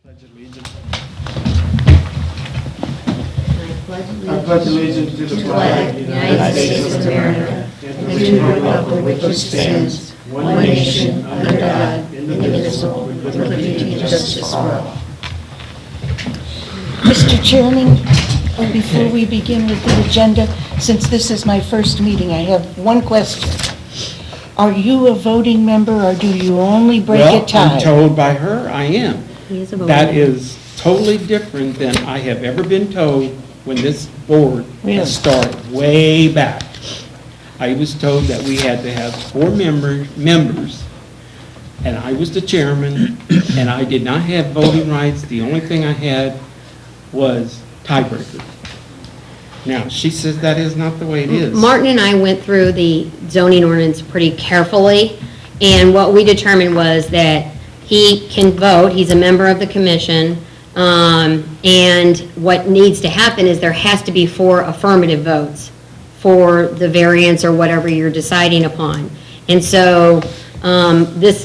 Pledge allegiance. I pledge allegiance to the flag of the United States of America and to the republic which stands, one nation, under God, indivisible, with liberty and justice for all. Mr. Chairman, before we begin with the agenda, since this is my first meeting, I have one question. Are you a voting member, or do you only break a tie? Well, I'm told by her I am. He is a voter. That is totally different than I have ever been told when this board Really? started, way back. I was told that we had to have 4 members, and I was the chairman, and I did not have voting rights. The only thing I had was tiebreaker. Now, she says that is not the way it is. Martin and I went through the zoning ordinance pretty carefully, and what we determined was that he can vote, he's a member of the commission, and what needs to happen is there has to be 4 affirmative votes for the variance or whatever you're deciding upon. And so,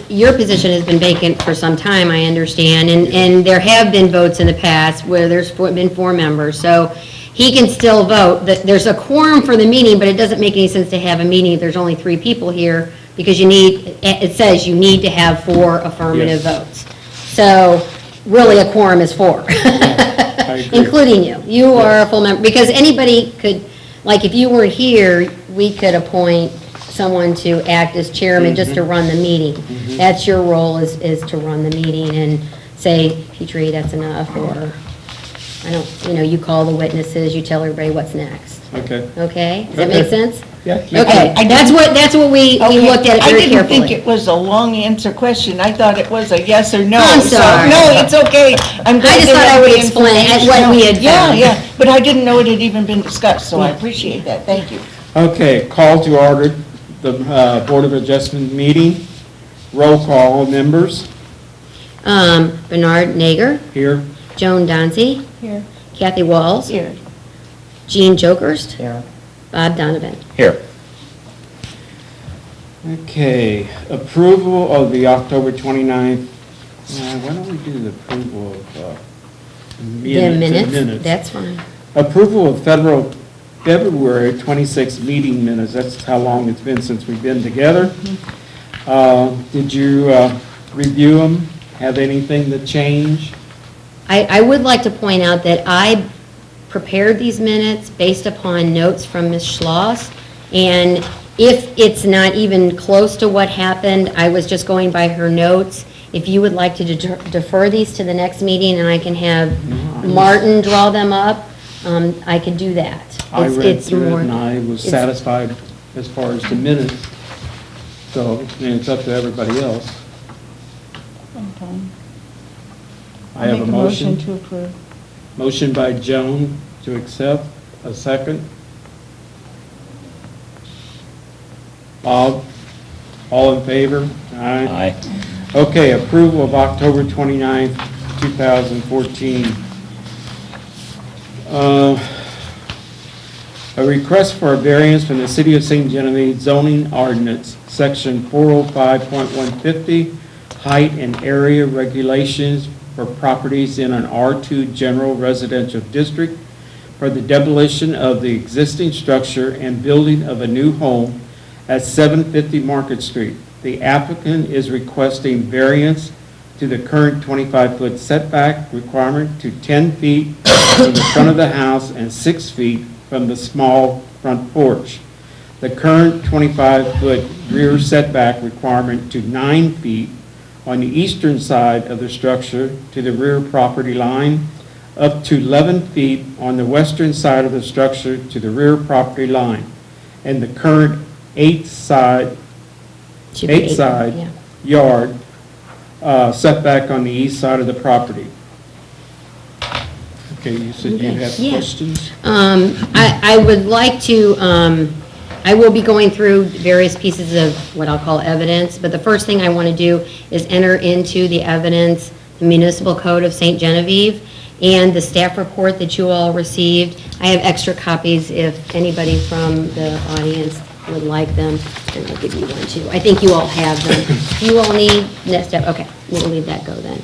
your position has been vacant for some time, I understand, and there have been votes in the past where there's been 4 members, so he can still vote. There's a quorum for the meeting, but it doesn't make any sense to have a meeting if there's only 3 people here, because it says you need to have 4 affirmative Yes. votes. So, really, a quorum is 4. I agree. Including you. You are a full member, because anybody could, like, if you were here, we could appoint someone to act as chairman just to run the meeting. That's your role, is to run the meeting and say, Petrie, that's enough, or, you call the witnesses, you tell everybody what's next. Okay. Okay? Does that Okay. make sense? Yeah. Okay, that's what we Okay, looked at it very I didn't think carefully. it was a long answer question. I thought it was a yes or no. I'm So, sorry. no, it's okay. I'm glad I just there thought I was would the explain information. what we had Yeah, found. yeah, but I didn't know it had even been discussed, so I appreciate that. Thank you. Okay, call to order the Board of Adjustment meeting. Roll call members Bernard Nager, here. Joan Dancy, Here. Kathy Walls, Here. Jean Jokerst, Here. Bob Donovan. Here. Okay, approval of the October 29th. Why don't we do the approval of The minutes, that's fine. Approval of February 26th meeting minutes. That's how long it's been since we've been together. Did you review them? Have anything to change? I would like to point out that I prepared these minutes based upon notes from Ms. Schloss, and if it's not even close to what happened, I was just going by her notes. If you would like to defer these to the next meeting, and I can have Martin draw them up, I could do that. I read It's through it more- and I was it's- satisfied as far as the minutes. So, and it's up to everybody else. I have a motion. to approve. Motion by Joan to accept, a second. Bob, all in favor? Aye. Okay, approval of October 29th, 2014. A request for a variance from the City of St. Genevieve zoning ordinance, section 405.150, height and area regulations for properties in an R2 general residential district for the demolition of the existing structure and building of a new home at 750 Market Street. The applicant is requesting variance to the current 25-foot setback requirement to 10 feet from the front of the house and 6 feet from the small front porch. The current 25-foot rear setback requirement to 9 feet on the eastern side of the structure to the rear property line, up to 11 feet on the western side of the structure to the rear property line, and the current 8-side Should be yeah. yard setback on the east side of the property. Okay, you said you Okay, have yeah. questions? I would like to, I will be going through various pieces of what I'll call evidence, but the first thing I want to do is enter into the evidence, the municipal code of St. Genevieve, and the staff report that you all received. I have extra copies if anybody from the audience would like them, and I'll give you one too. I think you all have them. Do you all need next step? Okay, we'll leave that go then.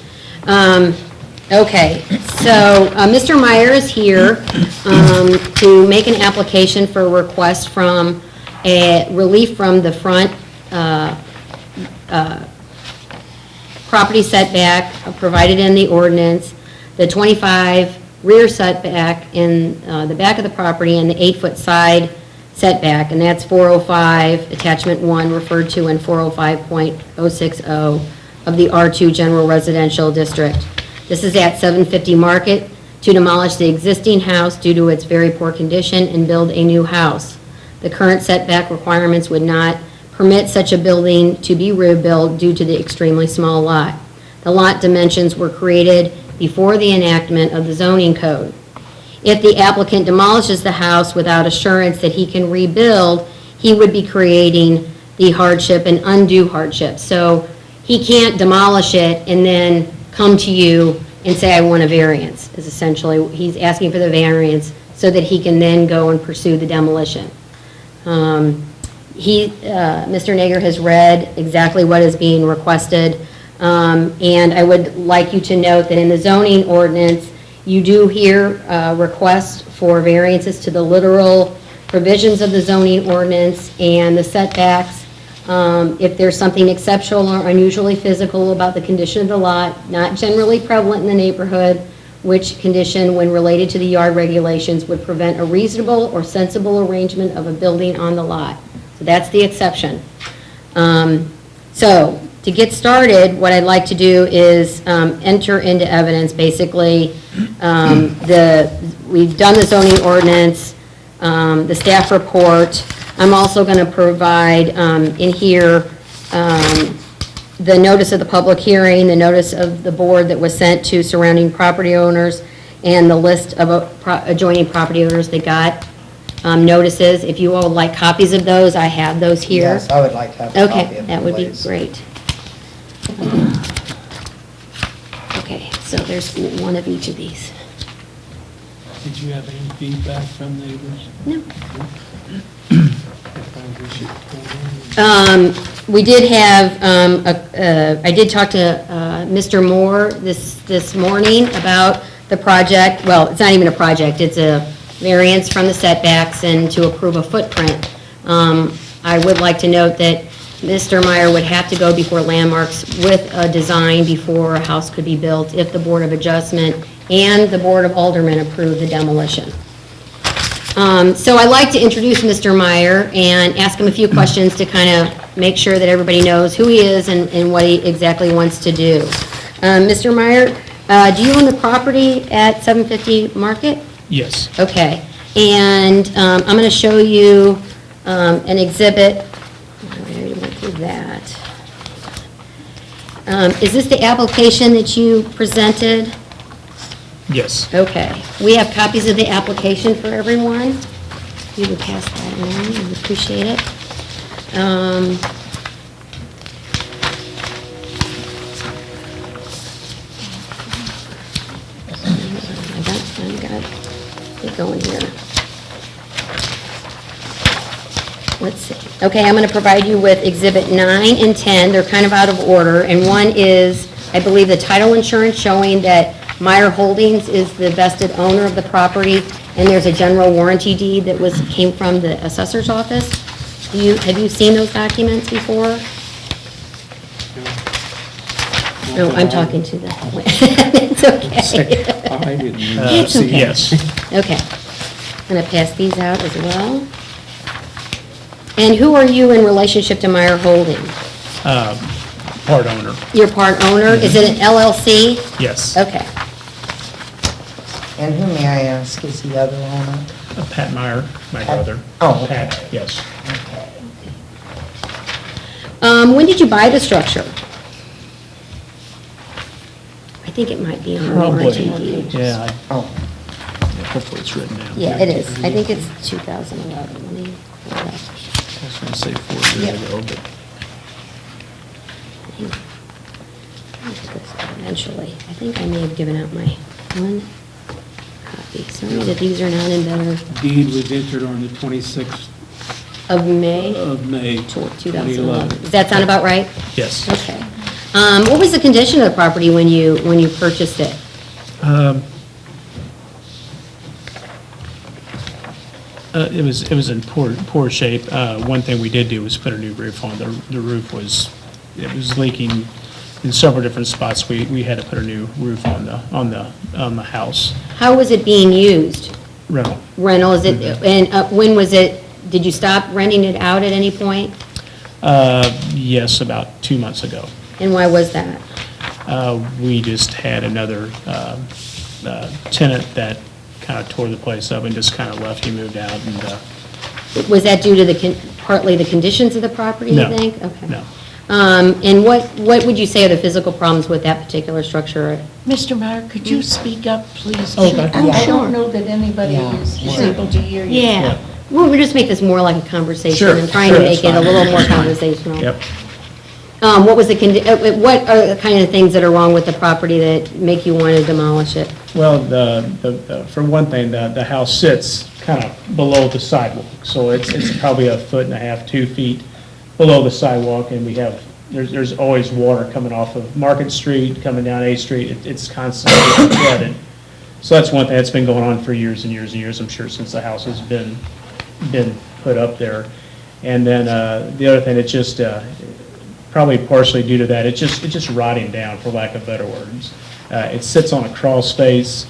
Okay, so Mr. Meyer is here to make an application for a request from a relief from the front property setback provided in the ordinance, the 25 rear setback in the back of the property, and the 8-foot side setback, and that's 405, attachment 1, referred to in 405.060 of the R2 General Residential District. This is at 750 Market, to demolish the existing house due to its very poor condition and build a new house. The current setback requirements would not permit such a building to be rebuilt due to the extremely small lot. The lot dimensions were created before the enactment of the zoning code. If the applicant demolishes the house without assurance that he can rebuild, he would be creating the hardship and undue hardship. So he can't demolish it and then come to you and say, I want a variance, is essentially, he's asking for the variance so that he can then go and pursue the demolition. Mr. Nager has read exactly what is being requested, and I would like you to note that in the zoning ordinance, you do hear requests for variances to the literal provisions of the zoning ordinance and the setbacks. If there's something exceptional or unusually physical about the condition of the lot, not generally prevalent in the neighborhood, which condition, when related to the yard regulations, would prevent a reasonable or sensible arrangement of a building on the lot. So that's the exception. So to get started, what I'd like to do is enter into evidence, basically, we've done the zoning ordinance, the staff report. I'm also going to provide in here the notice of the public hearing, the notice of the board that was sent to surrounding property owners, and the list of adjoining property owners that got notices. If you all would like copies of those, I have those here. Yes, I would like to have a copy Okay, of that them, would be please. great. Okay, so there's one of each of these. Did you have any feedback from neighbors? No. No? We did have, I did talk to Mr. Moore this morning about the project. Well, it's not even a project, it's a variance from the setbacks and to approve a footprint. I would like to note that Mr. Meyer would have to go before landmarks with a design before a house could be built if the Board of Adjustment and the Board of Aldermen approve the demolition. So I'd like to introduce Mr. Meyer and ask him a few questions to kind of make sure that everybody knows who he is and what he exactly wants to do. Mr. Meyer, do you own the property at 750 Market? Yes. Okay. And I'm going to show you an exhibit. I already went through that. Is this the application that you presented? Yes. Okay. We have copies of the application for everyone. You would pass that along, I would appreciate it. I got it going here. Let's see. Okay, I'm going to provide you with Exhibit 9 and 10. They're kind of out of order, and one is, I believe, the title insurance showing that Meyer Holdings is the vested owner of the property, and there's a general warranty deed that came from the assessor's office. Have you seen those documents before? No, I'm talking to the, it's okay. I didn't. It's okay. Yes. Okay. I'm going to pass these out as well. And who are you in relationship to Meyer Holdings? Part owner. You're part owner? Is it an LLC? Yes. Okay. And who, may I ask, is the other owner? Pat Meyer, my Pat? brother. Oh, okay. Pat, yes. Okay. When did you buy the structure? I think it might be on the warranty deed. Yeah, Oh, hopefully it's written down. Yeah, it is. I think it's 2011. Let me pull it up. I was going to say 4 years Yep. ago, but I'll get this eventually. I think I may have given out my one copy. Sorry that these are not in better Deed was entered on the 26th of May of May, 2011. 2011. Does that sound about right? yes. Okay. What was the condition of the property when you purchased it? It was in poor shape. One thing we did do was put a new roof on. The roof was leaking in several different spots. We had to put a new roof on the house. How was it being used? Rental. Rental, is it, and when was it, did you stop renting it out at any point? Yes, about 2 months ago. And why was that? We just had another tenant that kind of tore the place up and just kind of left. He moved out and, Was that due to partly the conditions of the property, you No, think? Okay. no. And what would you say are the physical problems with that particular structure? Mr. Meyer, could you speak up, please? Okay. I don't know that anybody is able to hear you. Yeah. We'll just make this more like a conversation. Sure, and trying to sure, make that's it a fine. little more conversational. Yep. What was what are the kind of things that are wrong with the property that make you want to demolish it? Well, for one thing, the house sits kind of below the sidewalk, so it's probably 1.5 feet, 2 feet below the sidewalk, and there's always water coming off of Market Street, coming down A Street. It's constantly flooded. So that's one thing that's been going on for years and years and years, I'm sure, since the house has been put up there. And then the other thing, it's just probably partially due to that, it's just rotting down, for lack of better words. It sits on a crawl space.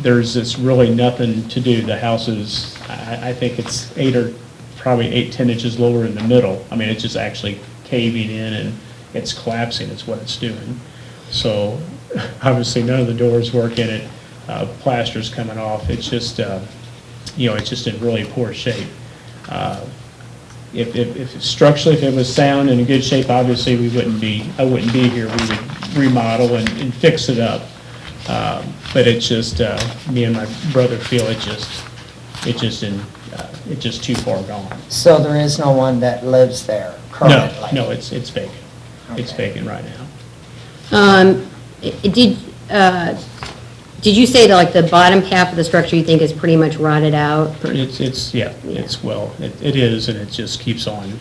There's just really nothing to do. The house is, I think it's 10 inches lower in the middle. I mean, it's just actually caving in and it's collapsing is what it's doing. So obviously none of the doors work in it. Plaster's coming off. It's just, it's just in really poor shape. If structurally, if it was sound and in good shape, obviously I wouldn't be here. We would remodel and fix it up. But it's just, me and my brother feel it's just too far gone. So there is no one that lives there currently? No, it's vacant. It's vacant right now. Did you say that like the bottom half of the structure you think is pretty much rotted out? It is, and it just keeps on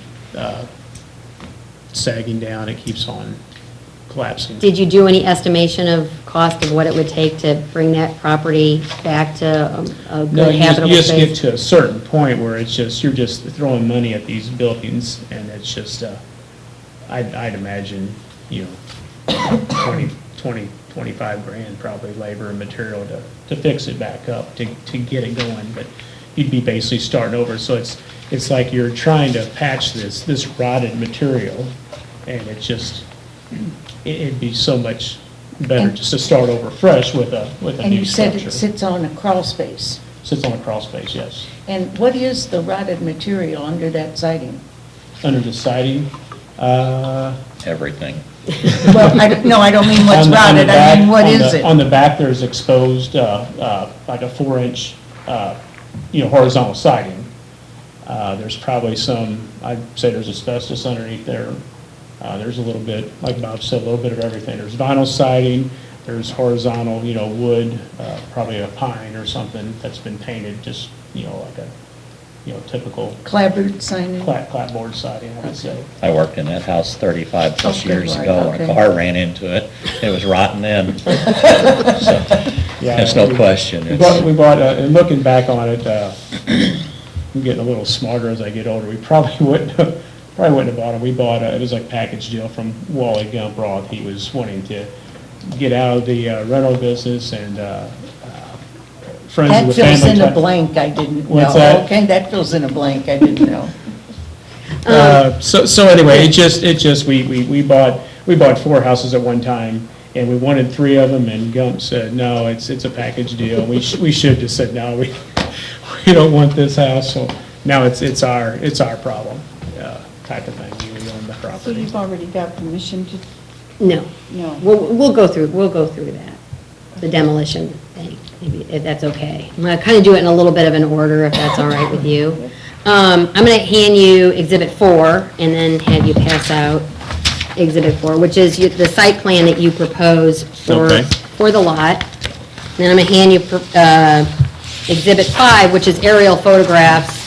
sagging down. It keeps on collapsing. Did you do any estimation of cost of what it would take to bring that property back to a No, good habitable you just get space? to a certain point where you're just throwing money at these buildings, and it's just, I'd imagine, 25 grand probably labor and material to fix it back up, to get it going, but you'd be basically starting over. So it's like you're trying to patch this rotted material, and it'd be so much better just to start over fresh with a And new you said structure. it sits on a crawl space. Sits on a crawl space, yes. And what is the rotted material under that siding? Under the siding, Everything. Well, I don't mean what's on the rotted, I back- mean, what on is the- it? On the back, there's exposed, like a 4-inch, horizontal siding. There's probably I'd say there's asbestos underneath there. There's a little bit, like Bob said, a little bit of everything. There's vinyl siding, there's horizontal, wood, probably a pine or something that's been painted, just, like a, typical Clapboard siding? clapboard siding, I would say. I worked in that house 35 plus Okay, years right, ago, and okay. a car ran into it. It was rotten then. So, Yeah, there's no question. We bought, and looking back on it, I'm getting a little smarter as I get older. We probably wouldn't have bought it. We bought it was like a package deal from Wally Gumproth. He was wanting to get out of the rental business, and friends That of the fills family. in a blank I didn't know. What's that? Okay, that fills in a blank I didn't know. So anyway, we bought 4 houses at one time, and we wanted 3 of them, and Gump said, no, it's a package deal. We should have said, no, we don't want this house. So now it's our problem, type of thing. We own the So property. you've already got permission to, No. no. We'll go through that, the demolition thing, maybe, if that's okay. I'm going to kind of do it in a little bit of an order, if that's all right with you. I'm going to hand you Exhibit 4, and then have you pass out Exhibit 4, which is the site plan that you propose Okay. for the lot. Then I'm going to hand you Exhibit 5, which is aerial photographs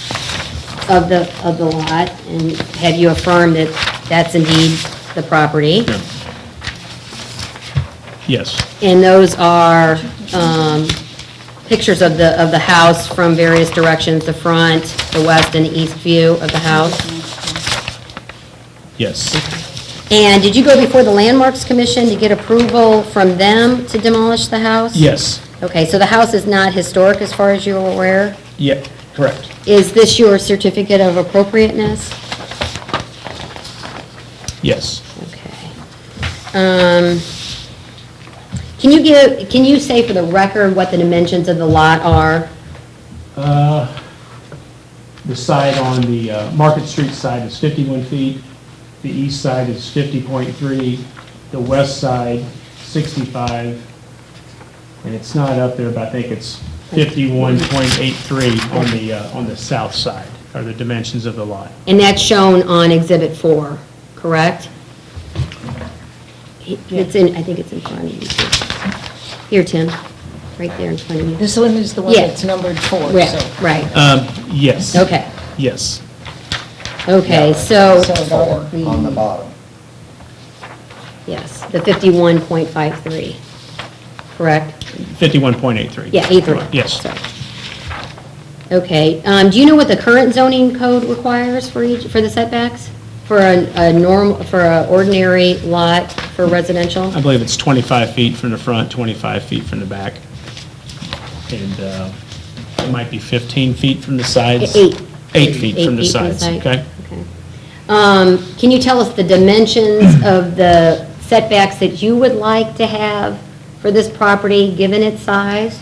of the lot, and have you affirm that that's indeed the property. Yes, And those are pictures of the house from various directions, the front, the west, and the east view of the house. yes. And did you go before the Landmarks Commission to get approval from them to demolish the house? Yes, Okay, so the house is not historic as far as you're aware? yeah, correct. Is this your certificate of appropriateness? Yes. Okay. Can you say for the record what the dimensions of the lot are? The side on the Market Street side is 51 feet, the east side is 50.3, the west side 65, and it's not up there, but I think it's 51.83 on the south side, are the dimensions of the lot. And that's shown on Exhibit 4, correct? It's in, I think it's in front of you, too. Here, Tim, right there in front of you. This one is the one Yeah. that's numbered 4, Right, so. right, Yes. okay, Yes. okay, so, So that'll be- On the bottom. yes, the 51.53, correct? 51.83. Yeah, 83. Yes. Sorry. Okay, do you know what the current zoning code requires for the setbacks? For a normal, for a ordinary lot for residential? I believe it's 25 feet from the front, 25 feet from the back. And it might be 15 feet from the sides. 8. 8 feet from the 8 feet sides, side. okay? Okay. Can you tell us the dimensions of the setbacks that you would like to have for this property, given its size?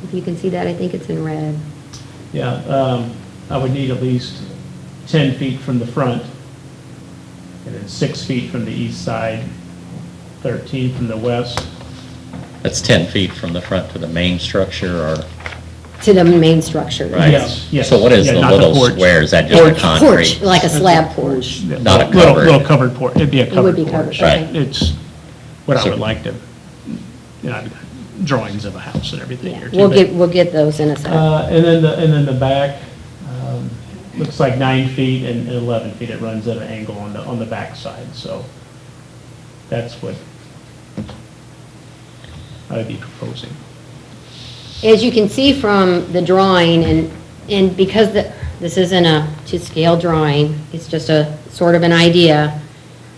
If you can see that, I think it's in red. Yeah, I would need at least 10 feet from the front, and then 6 feet from the east side, 13 from the west. That's 10 feet from the front to the main structure, or, To the main structure. right? Yes, yes. So what is Yeah, the not the little porch. square? Is that just a Porch. Porch, concrete? like a slab porch. Not a Little- covered. Little covered porch, it'd be a It would covered be porch. covered, okay. It's what I So- would like to, you know, I've got drawings of a house and everything Yeah, here too. but- we'll get those in a second. And then the back, looks like 9 feet and 11 feet. It runs at an angle on the back side, so that's what I would be proposing. As you can see from the drawing, and because this isn't a to-scale drawing, it's just a sort of an idea,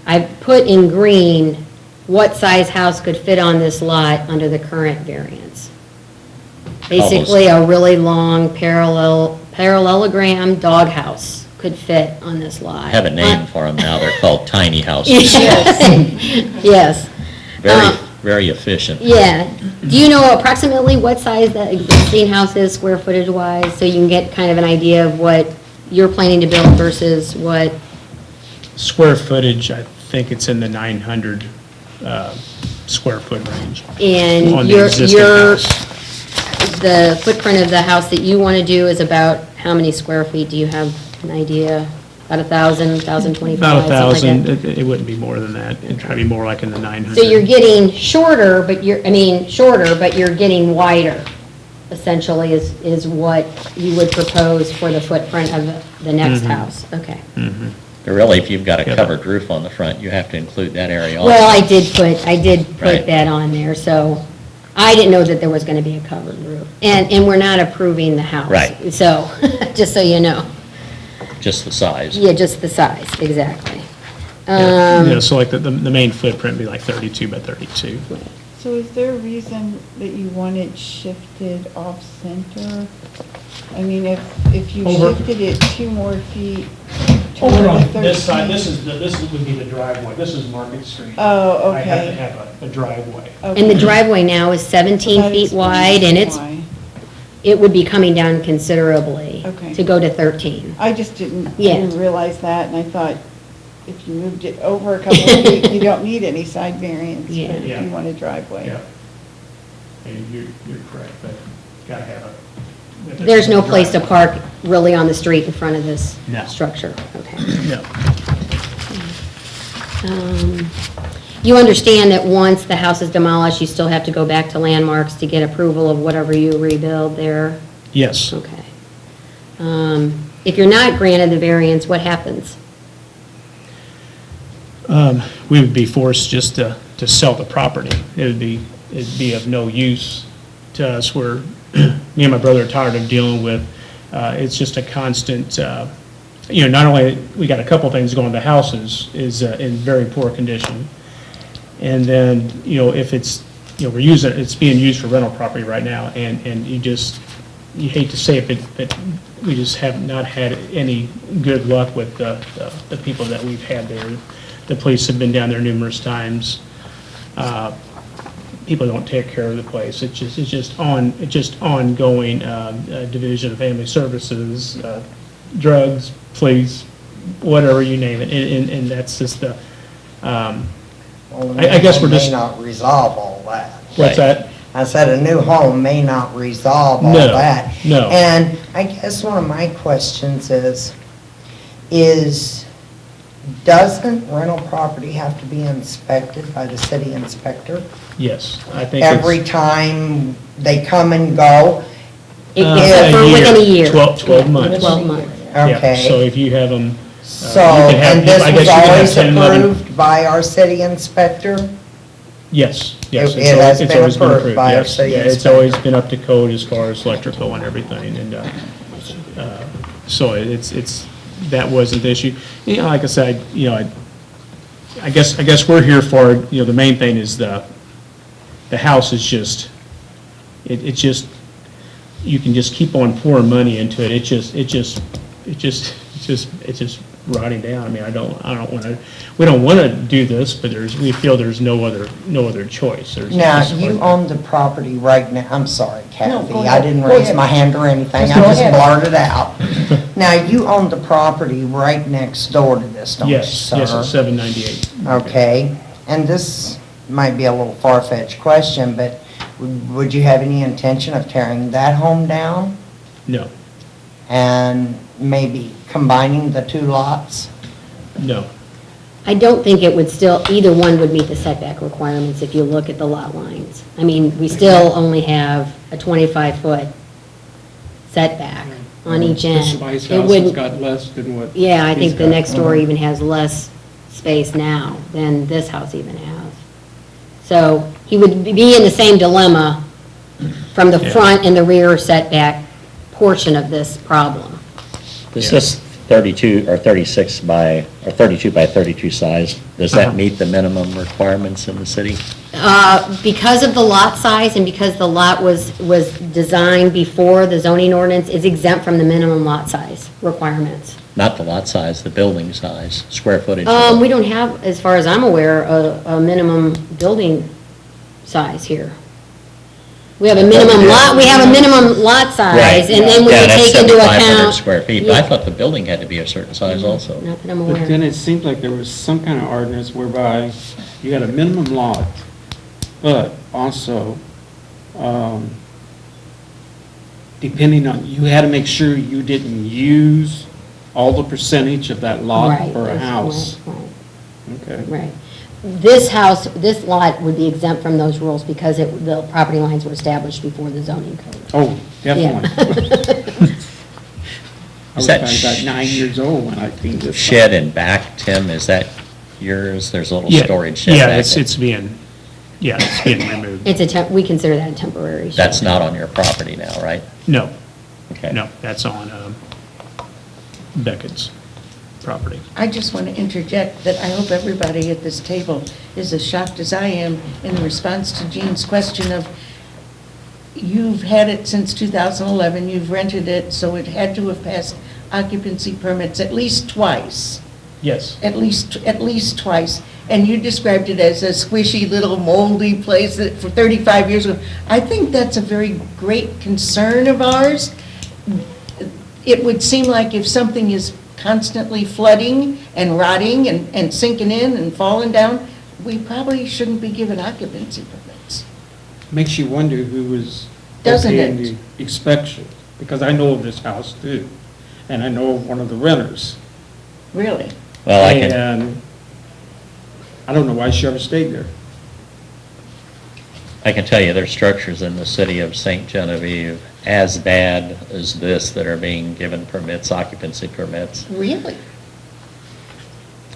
I've put in green what size house could fit on this lot under the current variance. Basically, a really long parallelogram doghouse could fit on this lot. Have a name for them now, they're called tiny houses. Yes. Very efficient. Yeah. Do you know approximately what size the existing house is, square footage wise, so you can get kind of an idea of what you're planning to build versus what? Square footage, I think it's in the 900 square foot range. And On the existing house. the footprint of the house that you want to do is about how many square feet? Do you have an idea? About 1,000, 1,025? About 1,000, something like that? it wouldn't be more than that. It'd probably be more like in the 900. So you're getting shorter, but you're getting wider, essentially, is what you would propose for the footprint of the next house. Okay. But really, if you've got a Yeah. covered roof on the front, you have to include that area also. Well, I did put Right. that on there, so I didn't know that there was going to be a covered roof. And we're not approving the house. Right. So, just so you know. Just the size. Yeah, just the size, exactly. Yeah, so like the main footprint would be like 32 by 32. So is there a reason that you want it shifted off-center? I mean, if you Over. shifted it 2 more feet Over toward on the this side, 13. this would be the driveway. This is Market Street. Oh, I have to okay. have a driveway. And the Okay. driveway now is 17 That feet explains wide, and why. it would be coming down considerably Okay. to go to 13. I just didn't Yeah. realize that, and I thought if you moved it over a couple of feet, you don't need any side variance, but Yeah. if Yeah. you want a driveway. Yeah. And you're correct, but gotta have a. There's no place to park really on the street in front of this No. structure. Okay. No. You understand that once the house is demolished, you still have to go back to Landmarks to get approval of whatever you rebuild there? Yes. Okay. If you're not granted the variance, what happens? We would be forced just to to sell the property. It'd be of no use to us where me and my brother are tired of dealing with, it's just a constant, not only, we got a couple things going, the house is in very poor condition. And then, if it's, it's being used for rental property right now, and you hate to say it, but we just have not had any good luck with the people that we've had there. The police have been down there numerous times. People don't take care of the place. It's just ongoing, Division of Family Services, drugs, police, whatever you name it, and that's just the, Well, I guess we're may just- not resolve all that. what's that? I said a new home may not resolve all No, that. no. And I guess one of my questions doesn't rental property have to be inspected by the city inspector? Yes, I think Every it's. time they come and go? Except for within a year. 12 months. 12 months. Yeah, so Okay. if you have them. So, you can have and this people- I guess was you can have always 10, 11 approved by our city inspector? Yes. It It's has always- been it's always approved by our yes. city Yeah, it's inspector. always been up to code as far as electrical and everything, and, so it's, that wasn't the issue. Like I said, I guess we're here for, the main thing is the house is just, it just, you can just keep on pouring money into it. It's just rotting down. I mean, we don't want to do this, but we feel there's no other choice. There's Now, just- you own the property right now, I'm sorry, Kathy, go I ahead. didn't Go raise ahead. my hand or anything, Just I go just ahead. blurted out. Now, you own the property right next door to this, don't you, sir? Yes, it's 798. Okay, and this might be a little far-fetched question, but would you have any intention of tearing that home down No, and maybe combining the two lots? no. I don't think it would still, either one would meet the setback requirements if you look at the lot lines. I mean, we still only have a 25-foot setback on each end. Somebody's It house has wouldn't, got less than what. yeah, I think he's the got. next door even has less space now than this house even has. So he would be in the same dilemma from the Yeah. front and the rear setback portion of this problem. Is this 32 or 36 by, or 32 by 32 size? Does that meet the minimum requirements in the city? Because of the lot size and because the lot was designed before the zoning ordinance, is exempt from the minimum lot size requirements. Not the lot size, the building size, square footage. of We it. don't have, as far as I'm aware, a minimum building size here. We have a minimum lot size, Right. and then when Yeah, you that's take into 7,500 account. square feet, but I Yeah. thought the building had to be a certain size also. Not that I'm But then aware. it seemed like there was some kind of ordinance whereby you got a minimum lot, but also, depending on, you had to make sure you didn't use all the percentage of that lot Right, for a that's house. right, Okay. Right. This house, this lot would be exempt from those rules because the property lines were established before the zoning code. Oh, definitely. I was Is that probably about 9 years old when I seen this. Shed in back, Tim, is that yours? There's a little Yeah, storage shed Yeah, back it's there. it's being removed. It's we consider that a temporary shed. That's not on your property now, right? No, Okay. no, that's on Beckett's property. I just want to interject that I hope everybody at this table is as shocked as I am in response to Jean's question of, you've had it since 2011, you've rented it, so it had to have passed occupancy permits at least twice, Yes. at least twice. And you described it as a squishy little moldy place that for 35 years ago. I think that's a very great concern of ours. It would seem like if something is constantly flooding and rotting and sinking in and falling down, we probably shouldn't be given occupancy permits. Makes you wonder who was Doesn't okaying it? the inspection, because I know of this house too, and I know of one of the renters. Really? Well, I can, And I don't know why she ever stayed there. tell you, there's structures in the city of St. Genevieve as bad as this that are being given permits, occupancy permits. Really?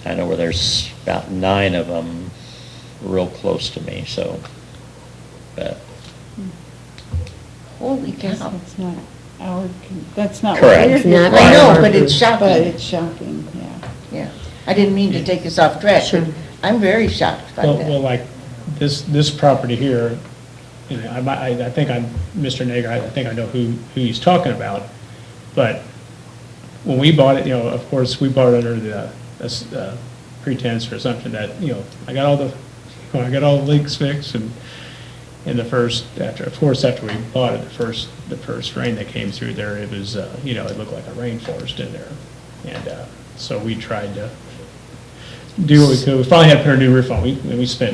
I know where there's about 9 of them real close to me, so, but, Holy Because cow. it's not our, that's not what Correct. we're It's here not for. I know, Right. but it's But shocking. it's shocking, yeah. Yeah. I didn't mean to take us off track, Sure. but I'm very shocked by Well, that. like, this property here, you know, I think I'm, Mr. Nager, I think I know who he's talking about, but when we bought it, you know, of course, we bought it under the pretense or assumption that, you know, I got all the leaks fixed, and in the first, after we bought it, the first rain that came through there, it was, you know, it looked like a rainforest in there. And so we tried to do what we could. We finally had to put a new roof on. We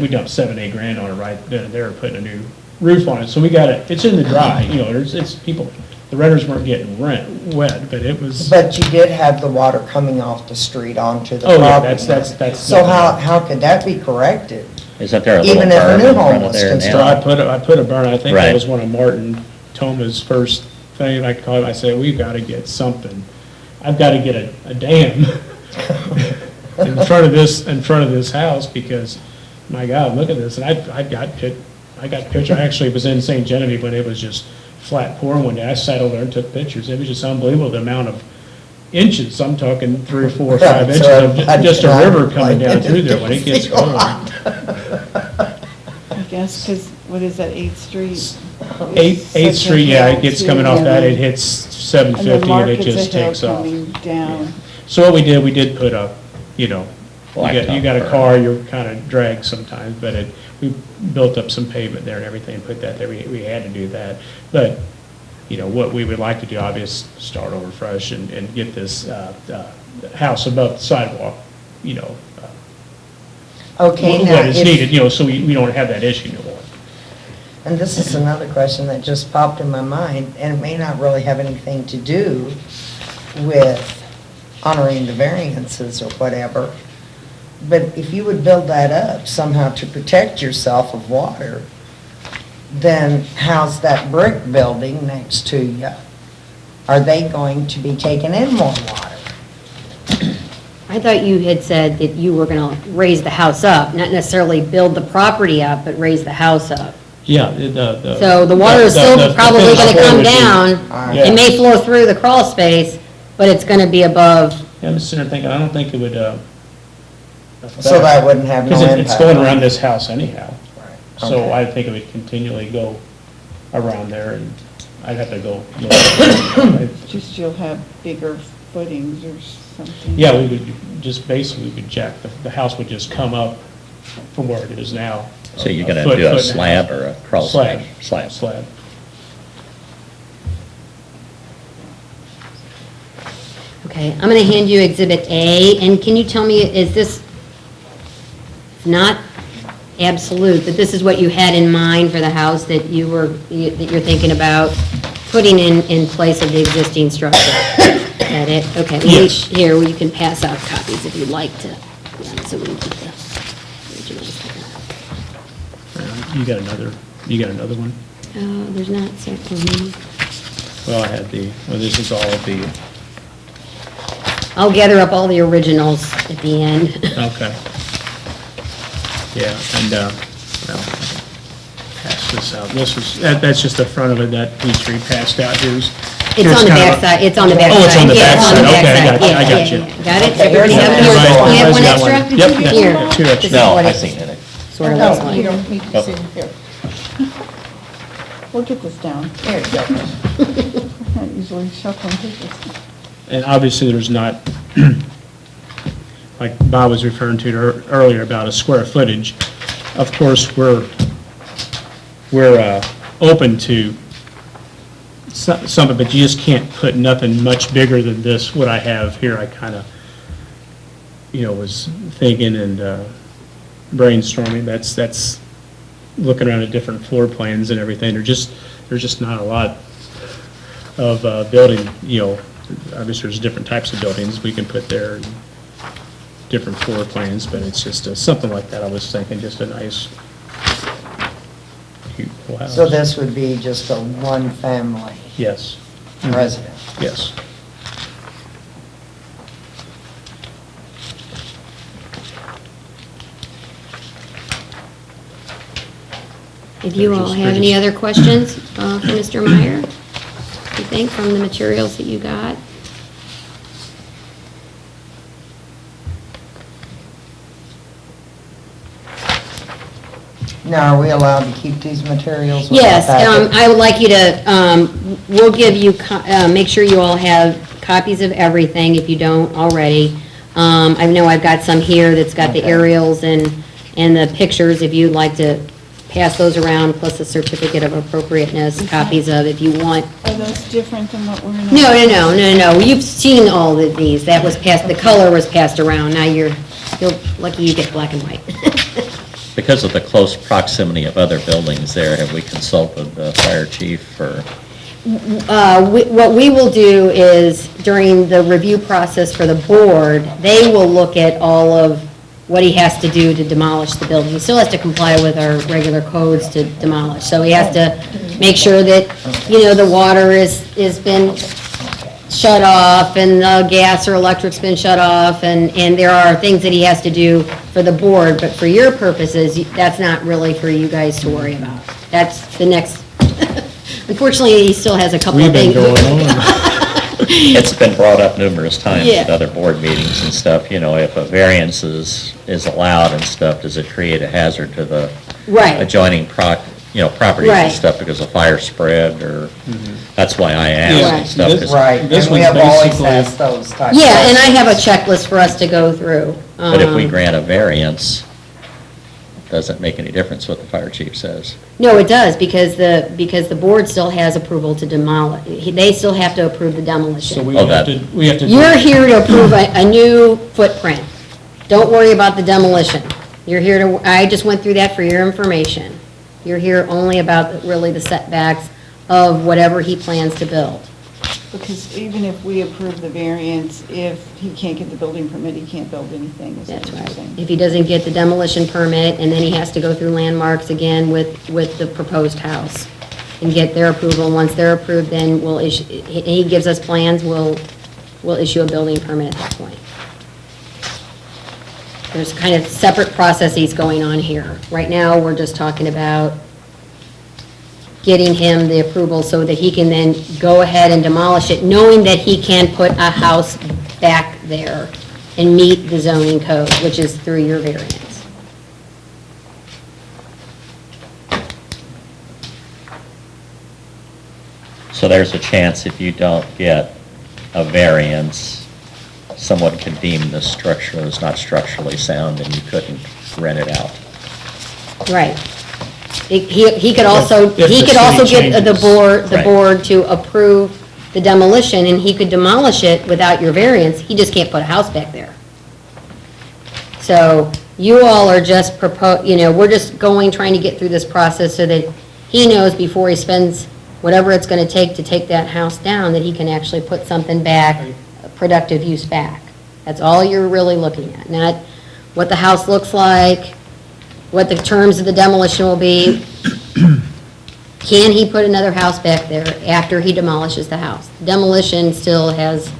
dumped 7-8 grand on it right then and there, putting a new roof on it. So we got it, it's in the dry, you know, it's people, the renters weren't getting wet, but it was. But you did have the water coming off the street onto the Oh, property. yeah, that's. So how could that be corrected? isn't there a little Even if a berm new in home front of was there So now? I put a burn, I think that Right. was one of Martin Thoma's first thing, I called, I said, we've got to get something. I've got to get a dam in front of this house, because, my God, look at this. And I got picture, I actually was in St. Genevieve when it was just flat pouring one day. I sat over there and took pictures. It was just unbelievable, the amount of inches, I'm talking 3 or 4 or 5 inches of just a river coming down through there when it gets cold. I guess, because, what is that, 8th Street? 8th Street, yeah, it gets coming off that, it hits And the 750 and it market's just a hill takes off. coming down. So what we did put up, you know, you got a Blacktop car, you're kind of dragged sometimes, but we built up some pavement there and everything, put that there, we had to do that. But, you know, what we would like to do, obviously, start over fresh and get this house above the sidewalk, you know, Okay, now, what is needed, if, you know, so we don't have that issue no more. and this is another question that just popped in my mind, and it may not really have anything to do with honoring the variances or whatever, but if you would build that up somehow to protect yourself of water, then how's that brick building next to you? Are they going to be taking in more water? I thought you had said that you were going to raise the house up, not necessarily build the property up, but raise the house up. Yeah, So the water is still probably going to come down. Alright. It may flow through the crawl space, but it's going to be above. Yeah, I'm just sitting there thinking, I don't think it would, So that wouldn't have no because impact? it's going around this house anyhow. So Okay. I think it would continually go around there, and I'd have to go look. Just you'll have bigger footings or something. Yeah, we would just basically, we could jack, the house would just come up from where it is now. So you're a gonna foot, do a foot and slab half. or a crawl space? Slab. Slab. Okay, I'm going to hand you Exhibit A, and can you tell me, is this not absolute, but this is what you had in mind for the house that that you're thinking about putting in place of the existing structure? Is that it? Okay. Yes. Here, you can pass out copies if you'd like to, so we can keep the originals. You got another one? Oh, there's not, certainly. Well, this is all of the, I'll gather up all the originals at the end. okay. Yeah, and, well, pass this out. That's just the front of it, that Peachtree passed out. It's on the backside, it's on the backside. Oh, it's on the Yeah, backside. Okay, I got you, Yeah, I got yeah, you. yeah. Got it? Okay, Everybody have everybody- yours? You have one everybody's got extra? one. Yep, yeah, Here. got two This extra. is No, what I it seen it. Sort of looks No, you like. don't need to sit here. We'll get this down. There you go. Not usually shuffling papers. And obviously, there's not, like Bob was referring to earlier about a square footage. Of course, we're open to something, but you just can't put nothing much bigger than this, what I have here. I kind of, was thinking and brainstorming. That's looking around at different floor plans and everything. There's just not a lot of building, obviously there's different types of buildings we can put there, and different floor plans, but it's just something like that. I was thinking just a nice, cute little house. So this would be just a one-family Yes, residence? yes. If you all have any other questions for Mr. Meyer, you think, from the materials that you got? Now, are we allowed to keep these materials? with Yes, the packet? I would like you to, we'll give you, make sure you all have copies of everything if you don't already. I know I've got some here that's got the Okay. aerials and the pictures, if you'd like to pass those around, plus a certificate of appropriateness, copies of, if you want. Are those different than what we're in? No, you've seen all of these, that was passed, the color was passed around, now you're lucky you get black and white. Because of the close proximity of other buildings there, have we consulted the fire chief or? What we will do is, during the review process for the board, they will look at all of what he has to do to demolish the building. He still has to comply with our regular codes to demolish, so he has to make sure that, the water is been shut off, and the gas or electric's been shut off, and there are things that he has to do for the board, but for your purposes, that's not really for you guys to worry about. That's the next, unfortunately, he still has a couple of things. It's been brought up numerous times Yeah. at other board meetings and stuff, if a variance is allowed and stuff, does it create a hazard to the Right. adjoining properties Right. and stuff because of fire spread or, that's why I Right. asked and stuff. 'cause- Right, This and we one's have always basically- asked those types. Yeah, and I have a checklist for us to go through. But if we grant a variance, doesn't make any difference what the fire chief says. No, it does, because the board still has approval to demolish. They still have to approve the So demolition. we Oh, have that- to, we have to. You're here to approve a new footprint. Don't worry about the demolition. You're here to, I just went through that for your information. You're here only about really the setbacks of whatever he plans to build. Because even if we approve the variance, if he can't get the building permit, he can't build anything, is that That's what you're right. saying? If he doesn't get the demolition permit, and then he has to go through landmarks again with the proposed house and get their approval. Once they're approved, then we'll issue, he gives us plans, we'll issue a building permit at that point. There's kind of separate processes going on here. Right now, we're just talking about getting him the approval so that he can then go ahead and demolish it, knowing that he can put a house back there and meet the zoning code, which is through your variance. So there's a chance if you don't get a variance, someone could deem the structure as not structurally sound and you couldn't rent it out. Right. He could also, If the he could also city get the changes. Right. board to approve the demolition, and he could demolish it without your variance, he just can't put a house back there. So you all are just we're just trying to get through this process so that he knows before he spends whatever it's gonna take to take that house down, that he can actually put something back, productive use back. That's all you're really looking at, not what the house looks like, what the terms of the demolition will be. Can he put another house back there after he demolishes the house? Demolition still has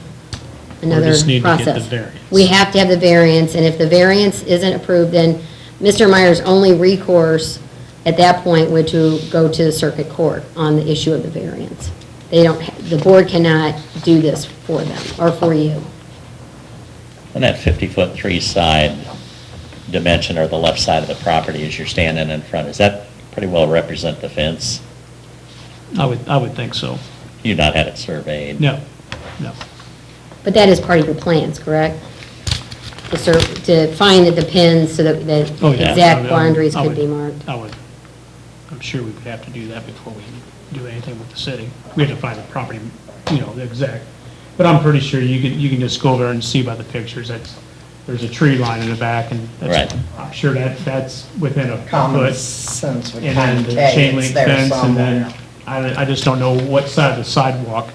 another just need to get the process. variance. We have to have the variance, and if the variance isn't approved, then Mr. Meyer's only recourse at that point would to go to the circuit court on the issue of the variance. The board cannot do this for them, or for you. And that 50-foot three-side dimension or the left side of the property as you're standing in front, does that pretty well represent the fence? I would think so. You've not had it surveyed? No. But that is part of your plans, correct? To find the pins so that the Oh, yeah. exact boundaries could be marked. I'm sure we would have to do that before we do anything with the city. We have to find the property, the exact, but I'm pretty sure you can just go over and see by the pictures, there's a tree line in the back, and Right. I'm sure that's within a Common foot. sense would And kind then of the say chain it's link there fence, and then, somewhere. I just don't know what side of the sidewalk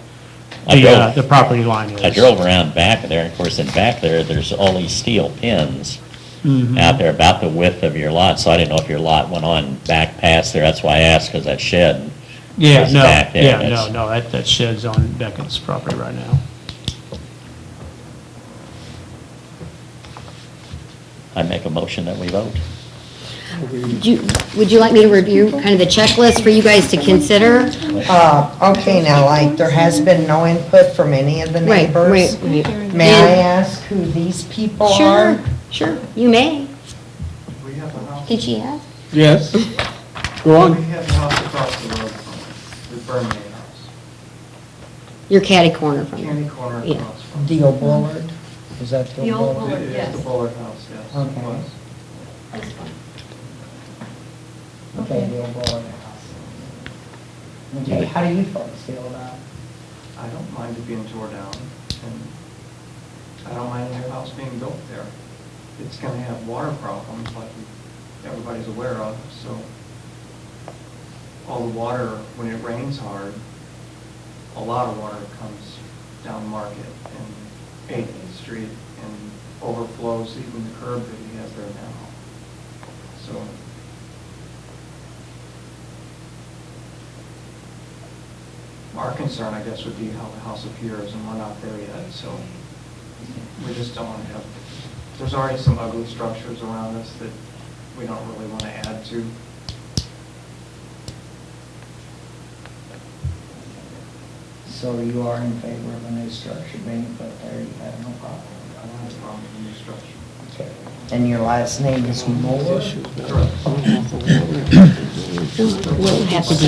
I drove- the property line is. I drove around back there, and of course, in back there's all these steel pins Mhm. out there about the width of your lot, so I didn't know if your lot went on back past there, that's why I asked, because that shed Yeah, is no, back there. yeah, That's- no, that shed's on Beckett's property right now. I make a motion that we vote. Would you like me to review kind of the checklist for you guys to consider? Okay, now, like, there has been no input from any of the Right, neighbors. right, right. May I And- ask who these people are? Sure, sure, you may. We have a house, Did she ask? Yes, go we on. have a house across the road from the Burnley house. Your catty corner from Candy her. corner Yeah. across from. The old Bullard? Is that the The old old Bullard? Bullard. It is yes. the Bullard house, yes. it Okay. was. Okay, the old Bullard house. Okay, how do you folks feel about it? I don't mind it being tore down, and I don't mind a new house being built there. It's gonna have water problems like everybody's aware of, so all the water, when it rains hard, a lot of water comes down Market and 8th Street and overflows even the curb that he has there now. So our concern, I guess, would be how the house appears, and we're not there yet, so we just don't want to have, there's already some ugly structures around us that we don't really want to add to. So you are in favor of a new structure being put there, you have no problem? I don't have a problem with the new structure. Okay. And your last name is Moore? We'll have to do,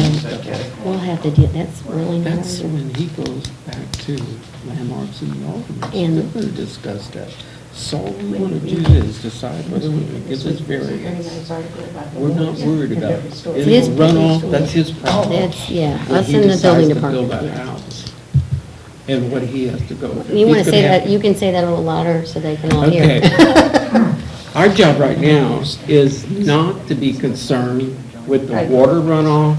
we'll have to do, that's really not. That's when he goes back to landmarks and the alternates. And- They're going to discuss that. So all we want to do is decide whether we can give this variance. We're not worried about it. His- It's runoff, that's his problem. That's, yeah, When us he in the building decides to build department. that yeah. house and what he has to go through. You want He's to gonna say have that, you can say that a little louder so they can all hear. Okay. Our job right now is not to be concerned with the water runoff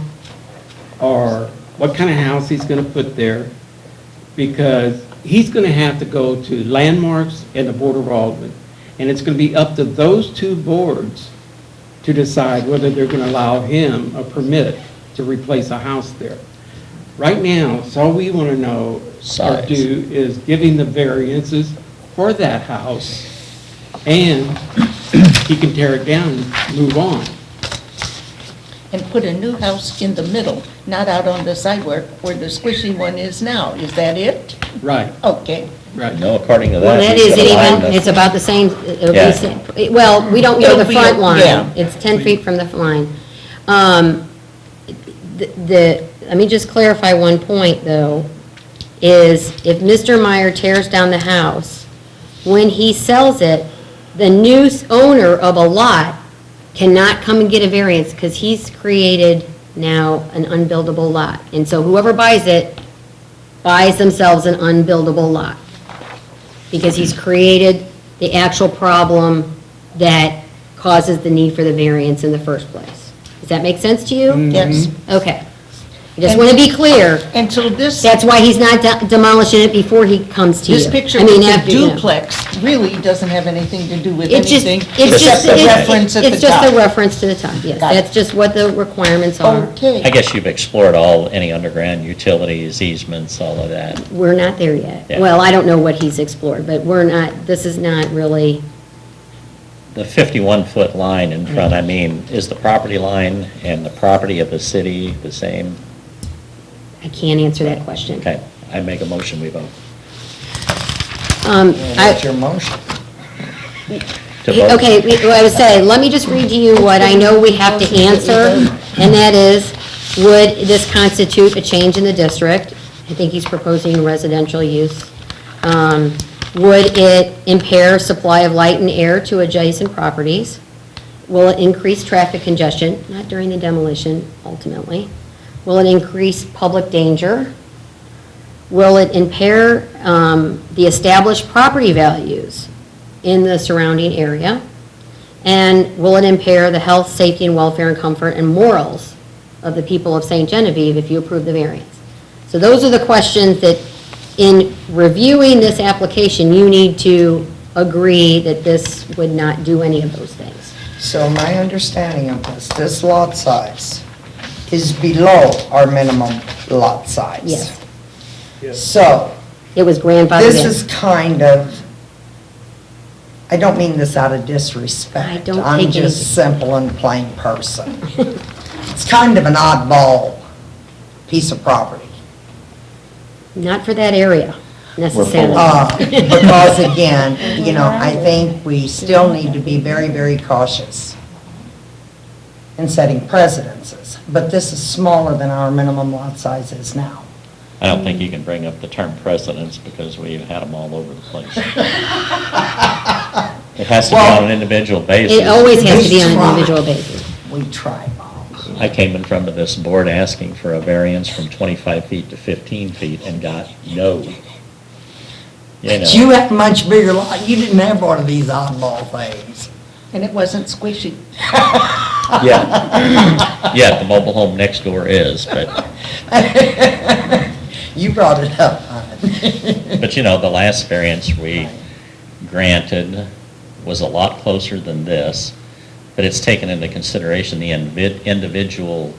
or what kind of house he's gonna put there, because he's gonna have to go to landmarks and the Board of Aldermen. And it's gonna be up to those two boards to decide whether they're gonna allow him a permit to replace a house there. Right now, so all we wanna know or Size. do is giving the variances for that house, and he can tear it down and move on. And put a new house in the middle, not out on the sidewalk where the squishy one is now. Is that it? Right, Okay. right. No, according to Well, that. that he's is gonna line even, the- it's about the same, it'll Yeah. be, well, we don't know the It'll be front a- line. yeah. It's 10 feet from the line. Let me just clarify one point, though, is if Mr. Meyer tears down the house, when he sells it, the new owner of a lot cannot come and get a variance because he's created now an unbuildable lot. And so whoever buys it buys themselves an unbuildable lot because he's created the actual problem that causes the need for the variance in the first place. Does that make sense to you? Yes. Okay. I just want to be clear. And so this, That's why he's not demolishing it before he comes to you. this picture I mean, with the after, you know. duplex really doesn't have anything to do with It's just, anything it's except just, the reference at the top. it's just the reference to the top, yes. Got it. That's just what the requirements are. Okay. I guess you've explored any underground utilities, easements, all of that. We're not there yet. Yeah. Well, I don't know what he's explored, but we're not, this is not really, The 51-foot line in front, I mean, is the property line and the property of the city the same? I can't answer that question. Okay, I make a motion, we vote. What's your motion? To vote. Okay, I would say, let me just read to you what I know we have to answer, and that is, would this constitute a change in the district? I think he's proposing residential use. Would it impair supply of light and air to adjacent properties? Will it increase traffic congestion? Not during the demolition, ultimately. Will it increase public danger? Will it impair the established property values in the surrounding area? And will it impair the health, safety, and welfare, and comfort, and morals of the people of St. Genevieve if you approve the variance? So those are the questions that, in reviewing this application, you need to agree that this would not do any of those things. So my understanding of this lot size is below our minimum lot size. Yes. So, It was grandfathered in. this is kind of I don't mean this out of disrespect. I don't I'm take just any- simple and plain person. It's kind of an oddball piece of property. Not for that area necessarily. Because again, I think we still need to be very, very cautious in setting precedences. But this is smaller than our minimum lot size is now. I don't think you can bring up the term precedents because we've had them all over the place. It has to be on an individual basis. It always has to be on We an try. individual basis. We try, Bob. I came in front of this board asking for a variance from 25 feet to 15 feet and got no. But you have a much bigger lot. You didn't have one of these oddball things. And it wasn't squishy. Yeah, the mobile home next door is, but, You brought it up, hon. but the last variance we granted was a lot closer than this, but it's taken into consideration the individual,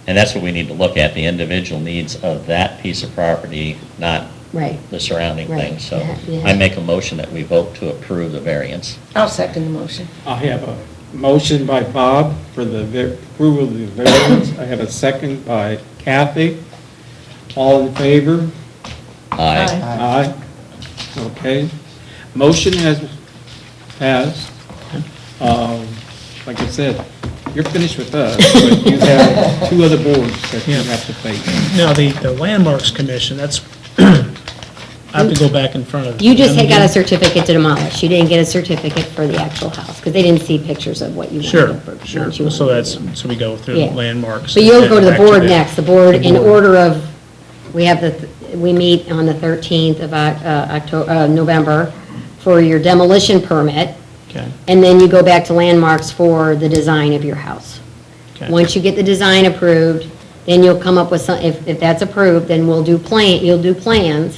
and that's what we need to look at, the individual needs of that piece of property, not Right. the surrounding Right. thing. So Yeah. I make a motion that we vote to approve the variance. I'll second the motion. I have a motion by Bob for the approval of the variance. I have a second by Kathy. All in favor? Aye. Aye. Okay. Motion has passed. Like I said, you're finished with us, but you have two other boards that you Yeah. have to face. Now, the Landmarks Commission, that's, I have to go back in front of. You just them had got a again. certificate to demolish. You didn't get a certificate for the actual house, because they didn't see pictures of what you wanted. Sure, to- sure. what you So wanted that's, to do. so we go through Yeah. Landmarks. So you'll go to the back board the- next, the board in board. order of, we meet on the 13th of November for your demolition permit, Okay, and then you go back to Landmarks for the design of your house. okay. Once you get the design approved, then you'll come up with some, if that's approved, then you'll do plans,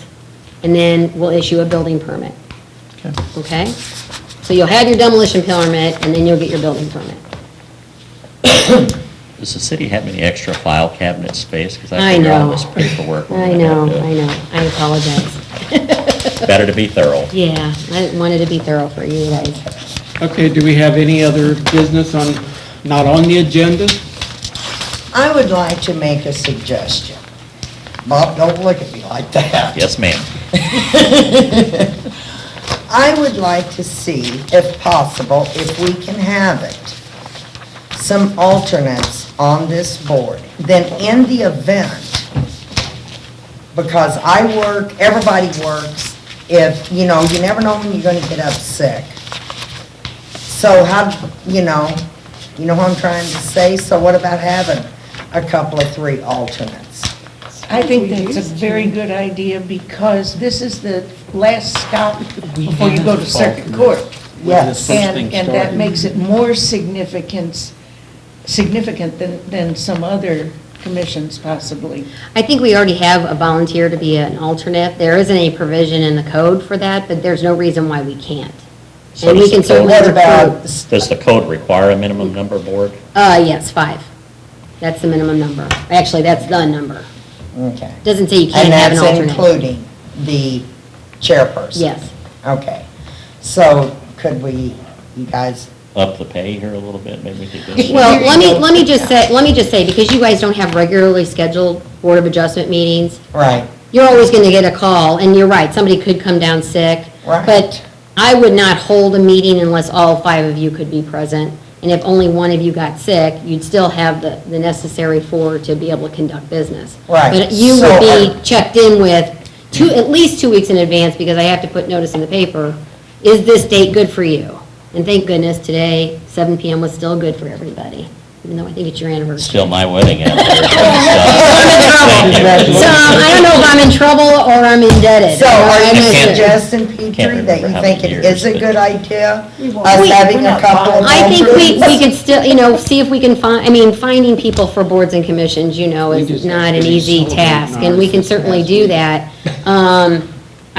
and then we'll issue a building permit, Okay. okay? So you'll have your demolition permit, and then you'll get your building permit. Does the city have any extra file cabinet space? Because I I figure all know. this paperwork. we're I gonna know, have to- I apologize. Better to be thorough. Yeah, I wanted to be thorough for you guys. Okay, do we have any other business not on the agenda? I would like to make a suggestion. Bob, don't look at me like that. Yes, ma'am. I would like to see, if possible, if we can have it, some alternates on this board. Then in the event, because I work, everybody works, if, you never know when you're gonna get up sick. So how, what I'm trying to say? So what about having a couple of three alternates? I think that's a very good idea because this is the last stop before you go to circuit court. Yes. And that makes it more significant than some other commissions possibly. I think we already have a volunteer to be an alternate. There isn't any provision in the code for that, but there's no reason why we can't. So And we does can the certainly code- What about, recruit. Does the code require a minimum number board? Yes, 5. That's the minimum number. Actually, that's the number. okay. Doesn't say you can't And have an that's alternate. including the chairperson? Yes. Okay. So could we, you guys, Up the pay here a little bit, maybe we could do. Well, let me just say, because you guys don't have regularly scheduled Board of Adjustment meetings, right, you're always going to get a call, and you're right, somebody could come down sick. Right. But I would not hold a meeting unless all 5 of you could be present. And if only one of you got sick, you'd still have the necessary 4 to be able to conduct business. Right. But you So would be checked in with at least 2 weeks in advance, because I have to put notice in the paper, is this date good for you? And thank goodness, today, 7 PM was still good for everybody, even though I think it's your anniversary. Still my wedding out there. So I don't know if I'm in trouble or I'm indebted. so are I'm you not sure. suggesting, Can't Petrie, that remember you how think many it is a years, good but- idea? We won't- Us we- having we're a not couple of I think we alternates? could still, see if we can finding people for boards and commissions, We is just not have an to easy celebrate task, and we can ours certainly this do past that.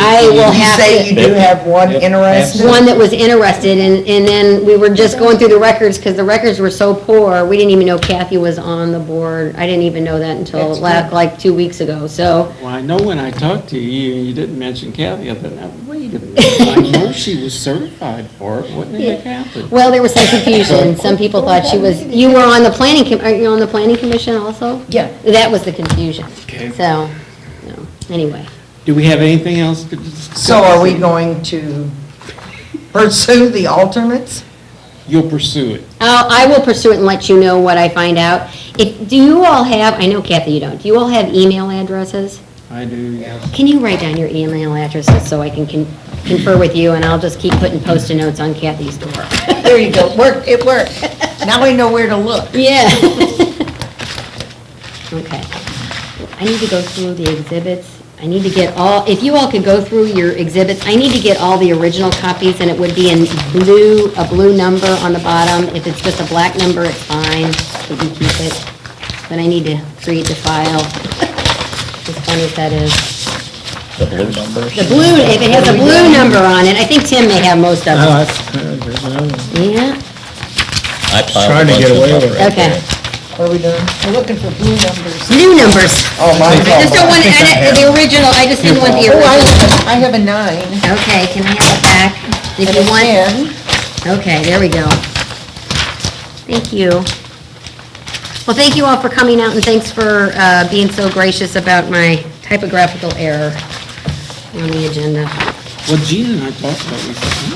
I will You have say you to, do have one Yep. interested? one that was interested, and then we were just going through the records, because the records were so poor, we didn't even know Kathy was on the board. I didn't even know that until That's good. like 2 weeks ago, so, Well, I know when I talked to you, you didn't mention Kathy, I thought, now, wait a minute, I know she was certified for it, what the heck happened? well, there was some confusion. Some people thought she was, you were on the planning, are you on the planning commission also? Yeah. That was the confusion. Okay. So, no, anyway. Do we have anything else to discuss? So are we going to pursue the alternates? You'll pursue it. I will pursue it and let you know what I find out. Do you all have, I know Kathy, you don't, do you all have email addresses? I do, yes. Can you write down your email addresses so I can confer with you, and I'll just keep putting Post-it notes on Kathy's door? There you go, it worked. Now I know where to look. Yeah. Okay. I need to go through the exhibits. I need to get if you all could go through your exhibits, I need to get all the original copies, and it would be in blue, a blue number on the bottom. If it's just a black number, it's fine, we can keep it. But I need to create the file. As funny as that is. The blue numbers? The blue, if it has a blue number on it, I think Tim may have most of Oh, them. that's good, there's another one. Yeah, I piled a Trying to bunch get of away stuff with it. right Okay. there. What are we doing? We're looking for blue numbers. blue numbers. Oh, mine's I just don't want, all the original, I just didn't want the Oh, original. I have a 9. Okay, can I have it back? If And you a want. 10. Okay, there we go. Thank you. Well, thank you all for coming out, and thanks for being so gracious about my typographical error on the agenda. Well, Gina and I talked about it, we said,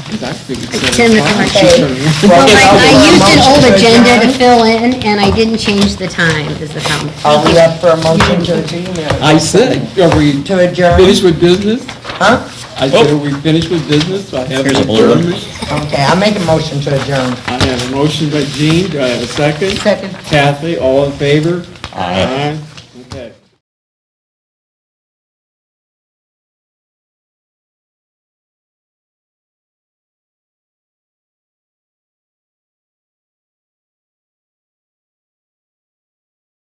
because I figured It's 7 10 o'clock. o'clock. She turned around. Well, I used an old Motion to agenda to adjourn? fill in, and I didn't change the time, is the problem. Are we up for a motion to adjourn? I said, are we To adjourn? finished with business? Huh? I said, are we finished with business? I have Here's an a blue one. adjournment. Okay, I make a motion to adjourn. I have a motion by Jean, do I have a second? Second. Kathy, all in favor? Aye. Aye.